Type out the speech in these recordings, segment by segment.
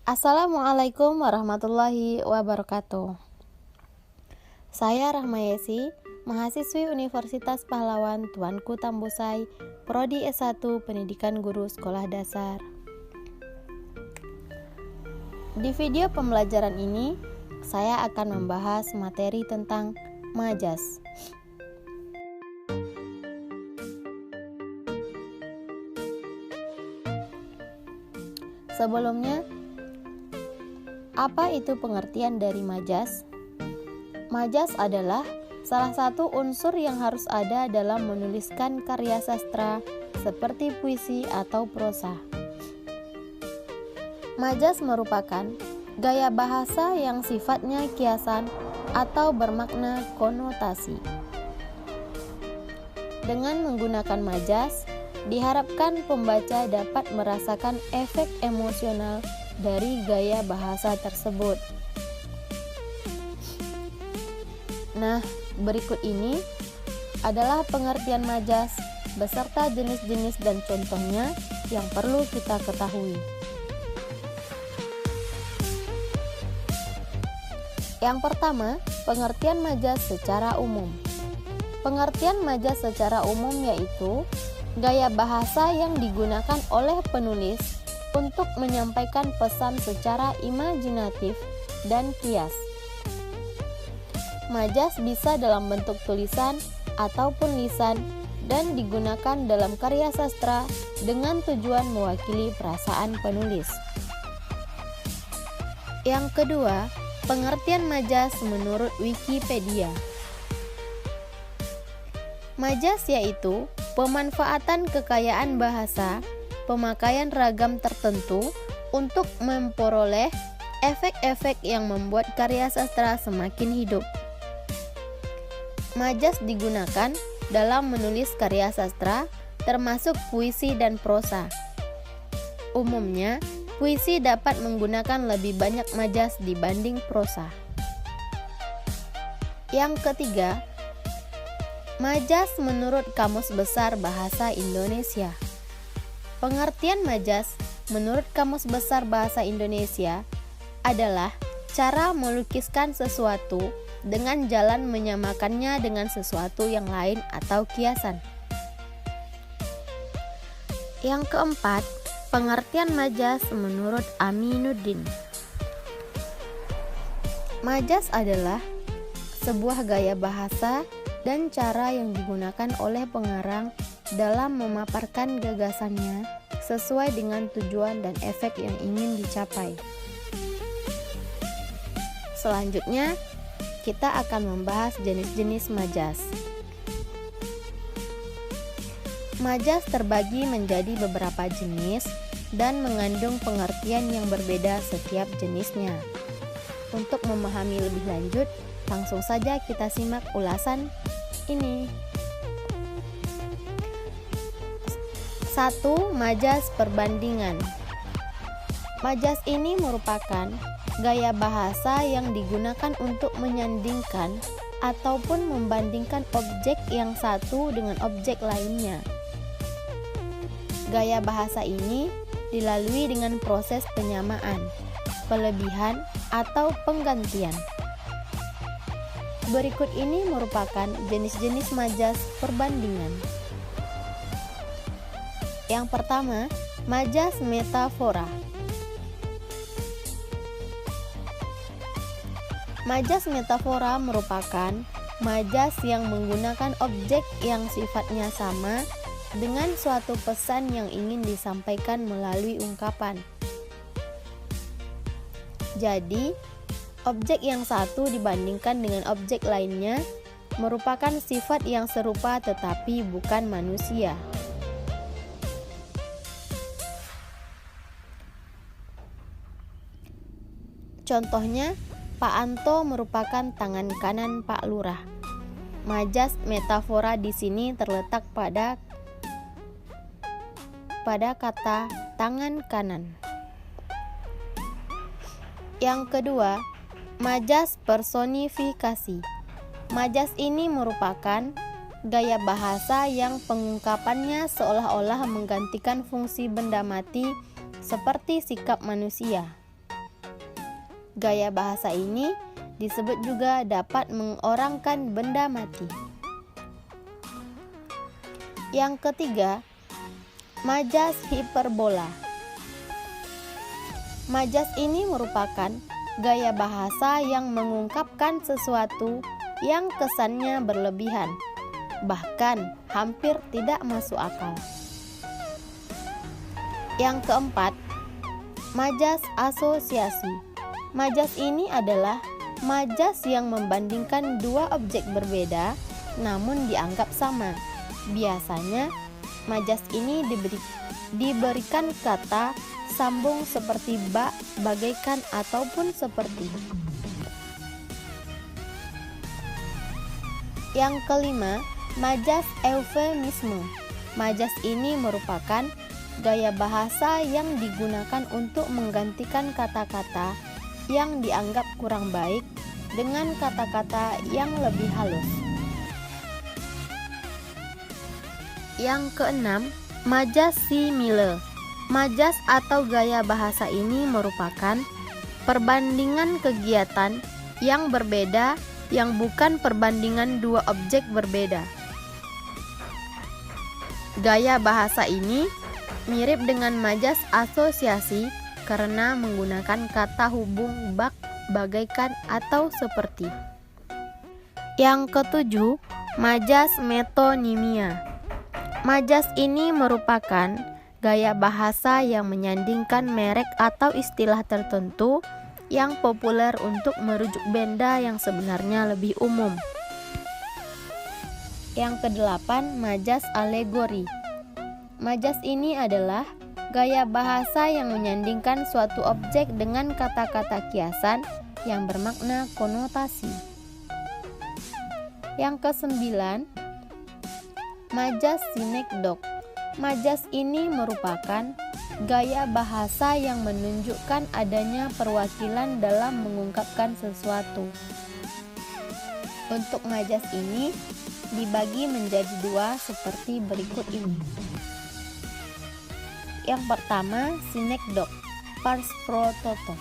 Assalamualaikum warahmatullahi wabarakatuh. Saya Rahma Yesi, mahasiswi Universitas Pahlawan Tuanku Tambusai, Prodi S1 Pendidikan Guru Sekolah Dasar. Di video pembelajaran ini, saya akan membahas materi tentang majas. Sebelumnya, apa itu pengertian dari majas? Majas adalah salah satu unsur yang harus ada dalam menuliskan karya sastra seperti puisi atau prosa. Majas merupakan gaya bahasa yang sifatnya kiasan atau bermakna konotasi. Dengan menggunakan majas, diharapkan pembaca dapat merasakan efek emosional dari gaya bahasa tersebut. Nah, berikut ini adalah pengertian majas beserta jenis-jenis dan contohnya yang perlu kita ketahui. Yang pertama, pengertian majas secara umum. Pengertian majas secara umum yaitu gaya bahasa yang digunakan oleh penulis untuk menyampaikan pesan secara imajinatif dan kias. Majas bisa dalam bentuk tulisan ataupun lisan dan digunakan dalam karya sastra dengan tujuan mewakili perasaan penulis. Yang kedua, pengertian majas menurut Wikipedia. Majas yaitu pemanfaatan kekayaan bahasa, pemakaian ragam tertentu untuk memperoleh efek-efek yang membuat karya sastra semakin hidup. Majas digunakan dalam menulis karya sastra, termasuk puisi dan prosa. Umumnya, puisi dapat menggunakan lebih banyak majas dibanding prosa. Yang ketiga, majas menurut Kamus Besar Bahasa Indonesia. Pengertian majas menurut Kamus Besar Bahasa Indonesia adalah cara melukiskan sesuatu dengan jalan menyamakannya dengan sesuatu yang lain atau kiasan. Yang keempat, pengertian majas menurut Aminuddin. Majas adalah sebuah gaya bahasa dan cara yang digunakan oleh pengarang dalam memaparkan gagasannya sesuai dengan tujuan dan efek yang ingin dicapai. Selanjutnya, kita akan membahas jenis-jenis majas. Majas terbagi menjadi beberapa jenis dan mengandung pengertian yang berbeda setiap jenisnya. Untuk memahami lebih lanjut, langsung saja kita simak ulasan ini. 1. Majas perbandingan. Majas ini merupakan gaya bahasa yang digunakan untuk menyandingkan ataupun membandingkan objek yang satu dengan objek lainnya. Gaya bahasa ini dilalui dengan proses penyamaan, pelebihan, atau penggantian. Berikut ini merupakan jenis-jenis majas perbandingan. Yang pertama, majas metafora. Majas metafora merupakan majas yang menggunakan objek yang sifatnya sama dengan suatu pesan yang ingin disampaikan melalui ungkapan. Jadi, objek yang satu dibandingkan dengan objek lainnya merupakan sifat yang serupa tetapi bukan manusia. Contohnya, Pak Anto merupakan tangan kanan Pak Lurah. Majas metafora di sini terletak pada kata tangan kanan. Yang kedua, majas personifikasi. Majas ini merupakan gaya bahasa yang pengungkapannya seolah-olah menggantikan fungsi benda mati seperti sikap manusia. Gaya bahasa ini disebut juga dapat mengorangkan benda mati. Yang ketiga, majas hiperbola. Majas ini merupakan gaya bahasa yang mengungkapkan sesuatu yang kesannya berlebihan, bahkan hampir tidak masuk akal. Yang keempat, majas asosiasi. Majas ini adalah majas yang membandingkan dua objek berbeda namun dianggap sama. Biasanya, majas ini diberikan kata sambung seperti bak, bagaikan, ataupun seperti. Yang kelima, majas eufemisme. Majas ini merupakan gaya bahasa yang digunakan untuk menggantikan kata-kata yang dianggap kurang baik dengan kata-kata yang lebih halus. Yang keenam, majas simile. Majas atau gaya bahasa ini merupakan perbandingan kegiatan yang berbeda yang bukan perbandingan dua objek berbeda. Gaya bahasa ini mirip dengan majas asosiasi karena menggunakan kata hubung bak, bagaikan, atau seperti. Yang ketujuh, majas metonimia. Majas ini merupakan gaya bahasa yang menyandingkan merek atau istilah tertentu yang populer untuk merujuk benda yang sebenarnya lebih umum. Yang kedelapan, majas alegori. Majas ini adalah gaya bahasa yang menyandingkan suatu objek dengan kata-kata kiasan yang bermakna konotasi. Yang kesembilan, majas sinekdok. Majas ini merupakan gaya bahasa yang menunjukkan adanya perwakilan dalam mengungkapkan sesuatu. Untuk majas ini dibagi menjadi dua seperti berikut ini. Yang pertama, sinekdok, pars pro toto,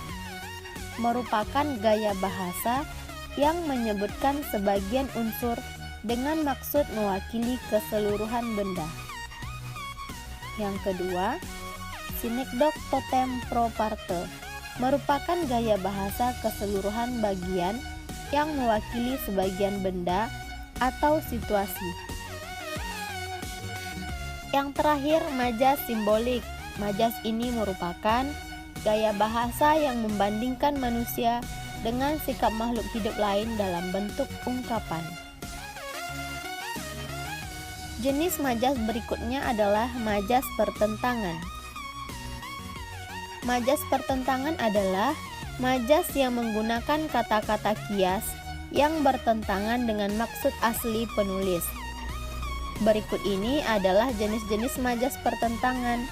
merupakan gaya bahasa yang menyebutkan sebagian unsur dengan maksud mewakili keseluruhan benda. Yang kedua, sinekdok totem pro parte, merupakan gaya bahasa keseluruhan bagian yang mewakili sebagian benda atau situasi. Yang terakhir, majas simbolik. Majas ini merupakan gaya bahasa yang membandingkan manusia dengan sikap makhluk hidup lain dalam bentuk ungkapan. Jenis majas berikutnya adalah majas pertentangan. Majas pertentangan adalah majas yang menggunakan kata-kata kias yang bertentangan dengan maksud asli penulis. Berikut ini adalah jenis-jenis majas pertentangan.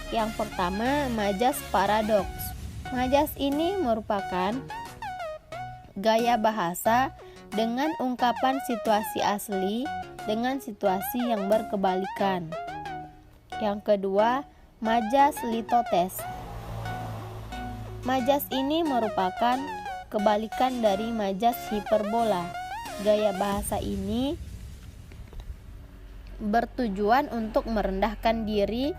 Yang pertama, majas paradoks. Majas ini merupakan gaya bahasa dengan ungkapan situasi asli dengan situasi yang berkebalikan. Yang kedua, majas litotes. Majas ini merupakan kebalikan dari majas hiperbola. Gaya bahasa ini bertujuan untuk merendahkan diri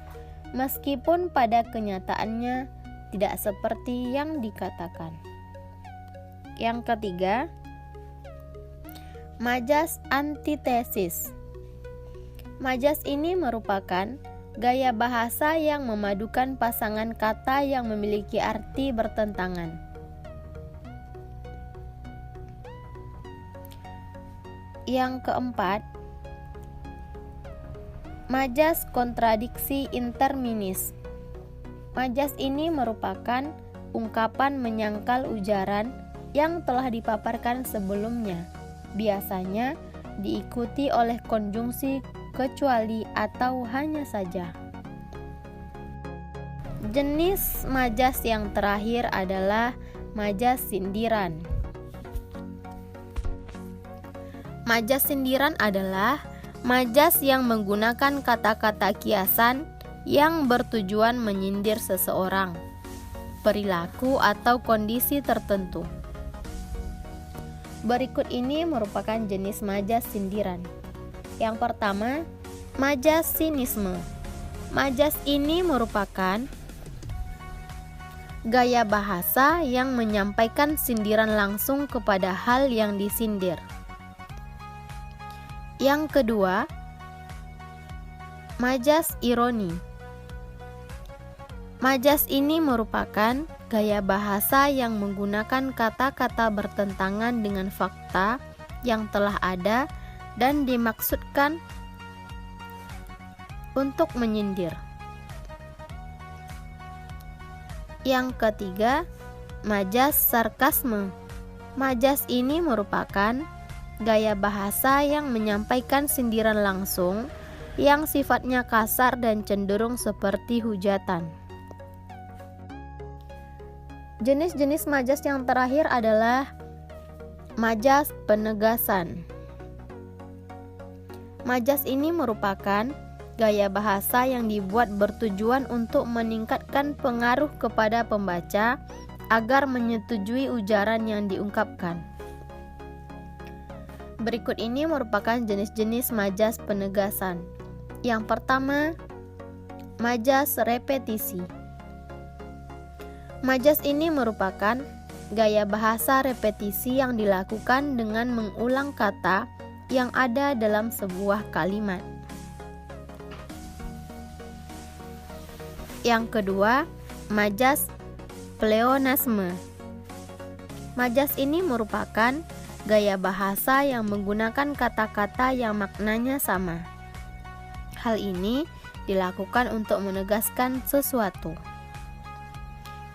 meskipun pada kenyataannya tidak seperti yang dikatakan. Yang ketiga, majas antitesis. Majas ini merupakan gaya bahasa yang memadukan pasangan kata yang memiliki arti bertentangan. Yang keempat, majas kontradiksi interminis. Majas ini merupakan ungkapan menyangkal ujaran yang telah dipaparkan sebelumnya. Biasanya diikuti oleh konjungsi kecuali atau hanya saja. Jenis majas yang terakhir adalah majas sindiran. Majas sindiran adalah majas yang menggunakan kata-kata kiasan yang bertujuan menyindir seseorang. perilaku atau kondisi tertentu. Berikut ini merupakan jenis majas sindiran. Yang pertama, majas sinisme. Majas ini merupakan gaya bahasa yang menyampaikan sindiran langsung kepada hal yang disindir. Yang kedua, majas ironi. Majas ini merupakan gaya bahasa yang menggunakan kata-kata bertentangan dengan fakta yang telah ada dan dimaksudkan untuk menyindir. Yang ketiga, majas sarkasme. Majas ini merupakan gaya bahasa yang menyampaikan sindiran langsung yang sifatnya kasar dan cenderung seperti hujatan. Jenis-jenis majas yang terakhir adalah majas penegasan. Majas ini merupakan gaya bahasa yang dibuat bertujuan untuk meningkatkan pengaruh kepada pembaca agar menyetujui ujaran yang diungkapkan. Berikut ini merupakan jenis-jenis majas penegasan. Yang pertama, majas repetisi. Majas ini merupakan gaya bahasa repetisi yang dilakukan dengan mengulang kata yang ada dalam sebuah kalimat. Yang kedua, majas pleonasme. Majas ini merupakan gaya bahasa yang menggunakan kata-kata yang maknanya sama. Hal ini dilakukan untuk menegaskan sesuatu.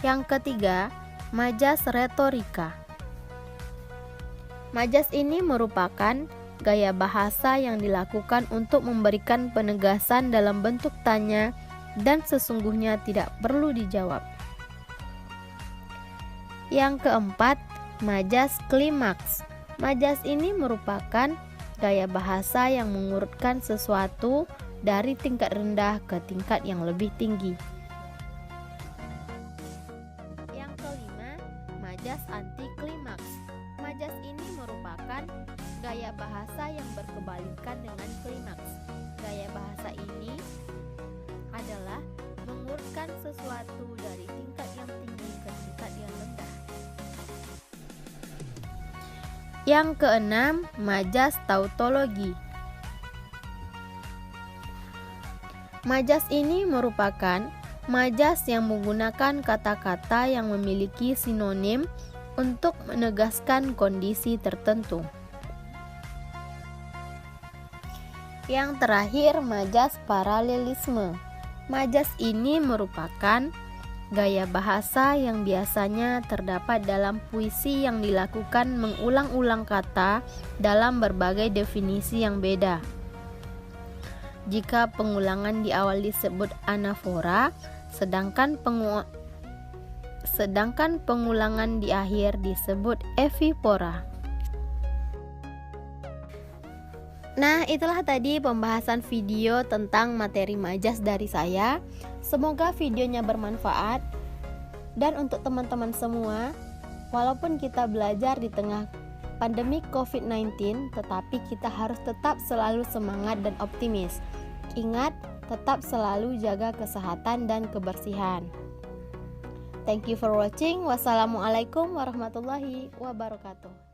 Yang ketiga, majas retorika. Majas ini merupakan gaya bahasa yang dilakukan untuk memberikan penegasan dalam bentuk tanya dan sesungguhnya tidak perlu dijawab. Yang keempat, majas klimaks. Majas ini merupakan gaya bahasa yang mengurutkan sesuatu dari tingkat rendah ke tingkat yang lebih tinggi. Yang kelima, majas anti klimaks. Majas ini merupakan gaya bahasa yang berkebalikan dengan klimaks. Gaya bahasa ini adalah mengurutkan sesuatu dari tingkat yang tinggi ke tingkat yang rendah. Yang keenam, majas tautologi. Majas ini merupakan majas yang menggunakan kata-kata yang memiliki sinonim untuk menegaskan kondisi tertentu. Yang terakhir, majas paralelisme. Majas ini merupakan gaya bahasa yang biasanya terdapat dalam puisi yang dilakukan mengulang-ulang kata dalam berbagai definisi yang beda. Jika pengulangan di awal disebut anafora, sedangkan pengulangan di akhir disebut epifora. Nah, itulah tadi pembahasan video tentang materi majas dari saya. Semoga videonya bermanfaat. Dan untuk teman-teman semua, walaupun kita belajar di tengah pandemi COVID-19, tetapi kita harus tetap selalu semangat dan optimis. Ingat, tetap selalu jaga kesehatan dan kebersihan. Thank you for watching. Wassalamualaikum warahmatullahi wabarakatuh.